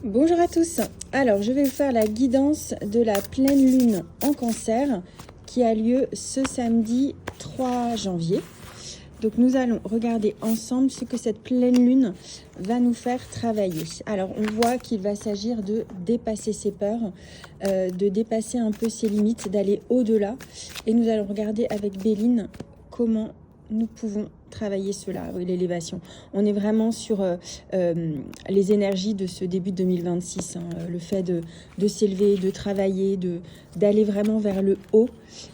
Bonjour à tous. Alors, je vais vous faire la guidance de la pleine lune en Cancer qui a lieu ce samedi 3 janvier. Donc, nous allons regarder ensemble ce que cette pleine lune va nous faire travailler. Alors, on voit qu'il va s'agir de dépasser ses peurs, de dépasser un peu ses limites, d'aller au-delà. Et nous allons regarder avec Béline comment nous pouvons travailler cela, l'élévation. On est vraiment sur les énergies de ce début de 2026, le fait de s'élever, de travailler, d'aller vraiment vers le haut.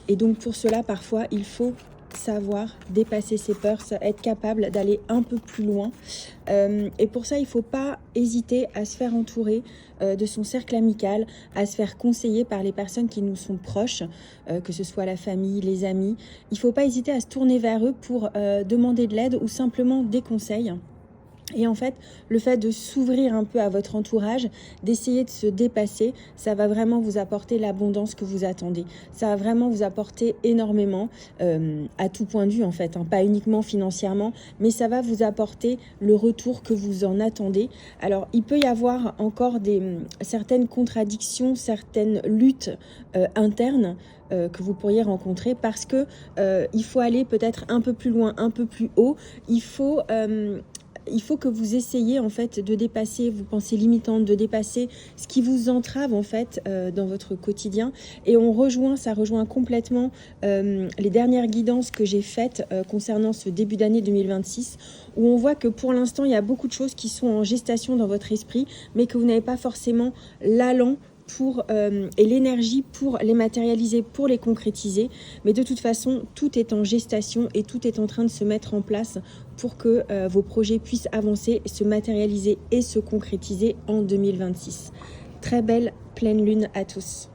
Et donc pour cela, parfois, il faut savoir dépasser ses peurs, être capable d'aller un peu plus loin. Et pour ça, il ne faut pas hésiter à se faire entourer de son cercle amical, à se faire conseiller par les personnes qui nous sont proches, que ce soit la famille, les amis. Il ne faut pas hésiter à se tourner vers eux pour demander de l'aide ou simplement des conseils. Et en fait, le fait de s'ouvrir un peu à votre entourage, d'essayer de se dépasser, ça va vraiment vous apporter l'abondance que vous attendez. Ça va vraiment vous apporter énormément, à tout point de vue en fait, pas uniquement financièrement, mais ça va vous apporter le retour que vous en attendez. Alors, il peut y avoir encore certaines contradictions, certaines luttes internes que vous pourriez rencontrer parce que il faut aller peut-être un peu plus loin, un peu plus haut. Il faut que vous essayiez en fait de dépasser vos pensées limitantes, de dépasser ce qui vous entrave en fait dans votre quotidien. Et ça rejoint complètement les dernières guidances que j'ai faites concernant ce début d'année 2026, où on voit que pour l'instant, il y a beaucoup de choses qui sont en gestation dans votre esprit, mais que vous n'avez pas forcément l'allant et l'énergie pour les matérialiser, pour les concrétiser. Mais de toute façon, tout est en gestation et tout est en train de se mettre en place pour que vos projets puissent avancer, se matérialiser et se concrétiser en 2026. Très belle pleine lune à tous.